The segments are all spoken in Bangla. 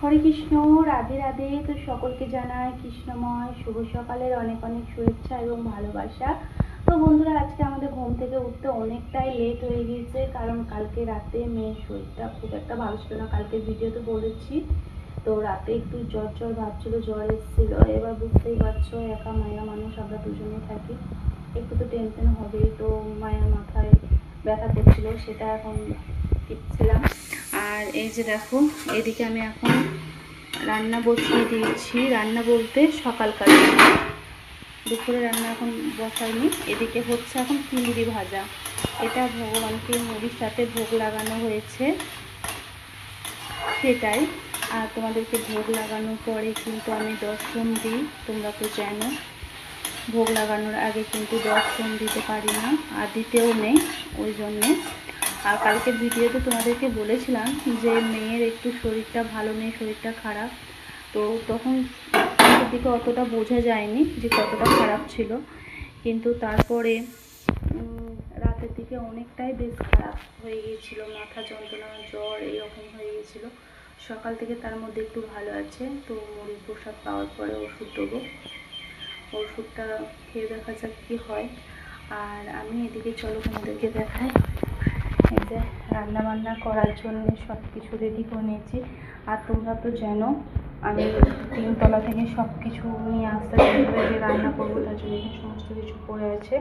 হরে কৃষ্ণ, রাধে রাধে। তো সকলকে জানাই কৃষ্ণময় শুভ সকালের অনেক অনেক শুভেচ্ছা এবং ভালোবাসা। তো বন্ধুরা, আজকে আমাদের ঘুম থেকে উঠতে অনেকটাই লেট হয়ে গিয়েছে, কারণ কালকে রাতে মেয়ের শরীরটা খুব একটা ভালো ছিল না। কালকে ভিডিওতে বলেছি, তো রাতে একটু জ্বর জ্বর ভাবছিল, জ্বর এসেছিল। এবার বুঝতেই পারছো, একা মায়া মানুষ, আমরা দুজনেই থাকি, একটু তো টেনশন হবেই। তো মায়ের মাথায় ব্যথা করছিল, সেটা এখন টিপছিলাম। আর এই যে দেখো, এদিকে আমি এখন রান্না বসিয়ে দিয়েছি। রান্না বলতে সকালকার, দুপুরে রান্না এখন বসাইনি। এদিকে হচ্ছে এখন চিংড়ি ভাজা। এটা ভগবানকে মুড়ির সাথে ভোগ লাগানো হয়েছে, সেটাই। আর তোমাদেরকে ভোগ লাগানোর পরে কিন্তু আমি দর্শন দিই, তোমরা তো জানো ভোগ লাগানোর আগে কিন্তু দর্শন দিতে পারি না, আর দিতেও নেই, ওই জন্যে। আর কালকের ভিডিওতে তোমাদেরকে বলেছিলাম যে মেয়ের একটু শরীরটা ভালো নেই, শরীরটা খারাপ। তো তখন দিকে অতটা বোঝা যায়নি যে কতটা খারাপ ছিল, কিন্তু তারপরে রাতের দিকে অনেকটাই বেশ খারাপ হয়ে গিয়েছিল, মাথা যন্ত্রণা, জ্বর এইরকম হয়ে গিয়েছিলো। সকাল থেকে তার মধ্যে একটু ভালো আছে। তো মুড়ির প্রসাদ পাওয়ার পরে ওষুধ দেবো, ওষুধটা খেয়ে দেখা যাক কী হয়। আর আমি এদিকে চলো তোমাদেরকে দেখাই, এই যে রান্নাবান্না করার জন্য সব কিছু রেডি করে নিয়েছি। আর তোমরা তো জানো আমি 3তলা থেকে সব কিছু নিয়ে আসতে চাইবে, যে রান্না করবো তার জন্য এখানে সমস্ত কিছু পড়ে আছে।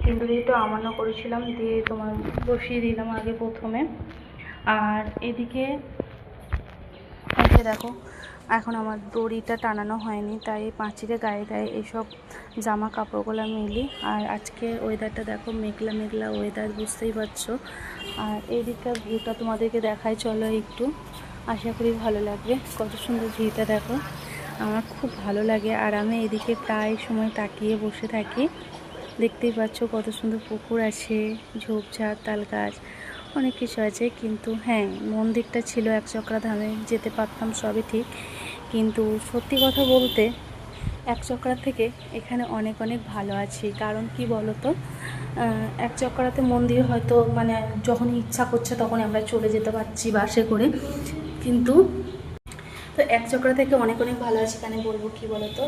কিন্তু একটু আমানো করেছিলাম, দিয়ে তোমার বসিয়ে দিলাম আগে প্রথমে। আর এদিকে দেখো, এখন আমার দড়িটা টানানো হয়নি, তাই পাঁচিরে গায়ে গায়ে এইসব জামা কাপড়গুলো মিলি। আর আজকে ওয়েদারটা দেখো, মেঘলা মেঘলা ওয়েদার, বুঝতেই পারছো। আর এই দিকটার ভিউটা তোমাদেরকে দেখাই, চলো একটু, আশা করি ভালো লাগবে। কত সুন্দর ভিউটা দেখো, আমার খুব ভালো লাগে। আর আমি এদিকে প্রায় সময় তাকিয়ে বসে থাকি, দেখতেই পাচ্ছ কত সুন্দর পুকুর আছে, ঝোপঝাড়, তাল গাছ, অনেক কিছু আছে। কিন্তু হ্যাঁ, মন্দিরটা ছিল একচক্রা ধামে, যেতে পারতাম, সবই ঠিক। কিন্তু সত্যি কথা বলতে একচক্রা থেকে এখানে অনেক অনেক ভালো আছি। কারণ কি বলো তো, একচক্রাতে মন্দির হয়তো মানে যখন ইচ্ছা করছে তখন আমরা চলে যেতে পারছি বাসে করে, কিন্তু তো একচক্রা থেকে অনেক অনেক ভালো আছে। এখানে বলবো কি বলো তো,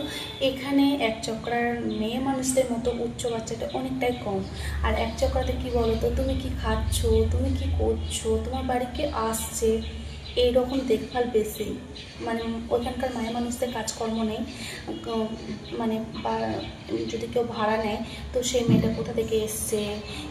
এখানে একচক্রার মেয়ে মানুষদের মতো উচ্চ বাচ্চাটা অনেকটাই কম। আর একচক্রাতে কি বলো তো, তুমি কি খাচ্ছ, তুমি কি করছো, তোমার বাড়ি কে আসছে, এইরকম দেখভাল বেশি। মানে ওখানকার মায়ের মানুষদের কাজকর্ম নেই, মানে যদি কেউ ভাড়া নেয় তো সেই মেয়েটা কোথা থেকে এসছে,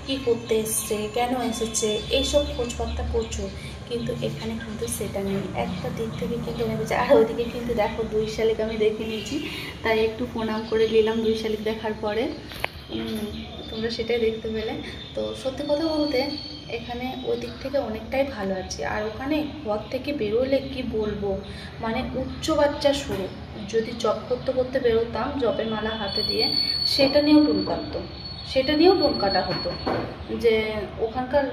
কি করতে এসছে, কেন এসেছে, এইসব খোঁজপত্তা প্রচুর। কিন্তু এখানে কিন্তু সেটা নেই, একটা দিক থেকে কিন্তু নেবে। আর ওইদিকে কিন্তু দেখো 2 শালিক আমি দেখে নিয়েছি, তাই একটু প্রণাম করে নিলাম 2 শালিক দেখার পরে, তোমরা সেটাই দেখতে পেলে। তো সত্যি কথা বলতে এখানে ওই দিক থেকে অনেকটাই ভালো আছে। আর ওখানে ঘর থেকে বেরোলে কি বলবো, মানে উচ্চ বাচ্চা শুরু। যদি জব করতে করতে বেরোতাম, জবের মালা হাতে দিয়ে, সেটা নিয়েও টুন কাটতো, সেটা নিয়েও টুন কাটা হতো। যে ওখানকার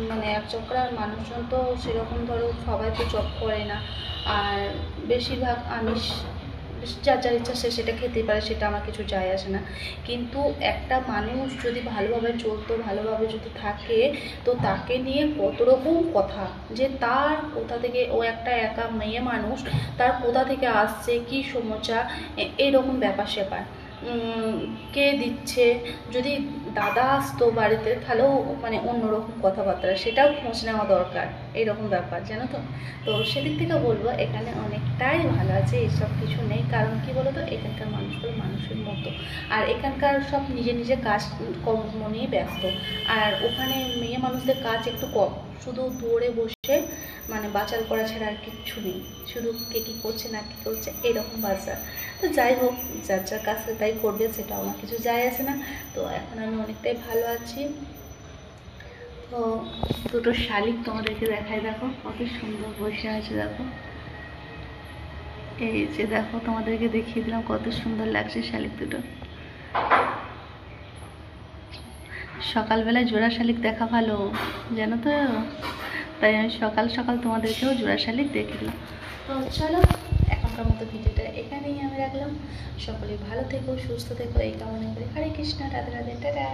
মানে একচক্রার মানুষজন তো সেরকম, ধরো সবাই তো জব করে না, আর বেশিরভাগ আমিষ, যার যার ইচ্ছা সে সেটা খেতেই পারে, সেটা আমার কিছু যায় আসে না। কিন্তু একটা মানুষ যদি ভালোভাবে চলতো, ভালোভাবে যদি থাকে, তো তাকে নিয়ে কত রকম কথা, যে তার কোথা থেকে, ও একটা একা মেয়ে মানুষ, তার কোথা থেকে আসছে, কি সমস্যা, এইরকম ব্যাপার স্যাপার, কে দিচ্ছে। যদি দাদা আসতো বাড়িতে, তাহলেও মানে অন্যরকম কথাবার্তা, সেটাও খোঁজ নেওয়া দরকার, এইরকম ব্যাপার, জানো তো। তো সেদিক থেকে বলবো এখানে অনেকটাই ভালো আছে, এসব কিছু নেই। কারণ কি বলো তো, এখানকার মানুষগুলো মানুষের মতো, আর এখানকার সব নিজে নিজে কাজ কর্ম নিয়ে ব্যস্ত। আর ওখানে মেয়ে মানুষদের কাজ একটু কম, শুধু দৌড়ে বসে মানে বাচাল করা ছাড়া আর কিচ্ছু নেই, শুধু কে কী করছে না কী করছে এরকম বাজার। তো যাই হোক, যার যার কাছে তাই করবে, সেটা আমার কিছু যায় আসে না। তো এখন আমি অনেকটাই ভালো আছি। তো 2টো শালিক তোমাদেরকে দেখাই, দেখো কত সুন্দর বসে আছে, দেখো এই যে দেখো, তোমাদেরকে দেখিয়ে দিলাম কত সুন্দর লাগছে শালিক দুটো। সকালবেলায় জোড়া শালিক দেখা ভালো, জানো তো, তাই আমি সকাল সকাল তোমাদেরকেও জোড়া শালিক দেখে দিলাম। তো চলো, এখনকার মতো ভিডিওটা এখানেই আমি রাখলাম। সকলে ভালো থেকো, সুস্থ থেকো, এই কামনা করি। হরে কৃষ্ণ, রাধে রাধে, টাটা।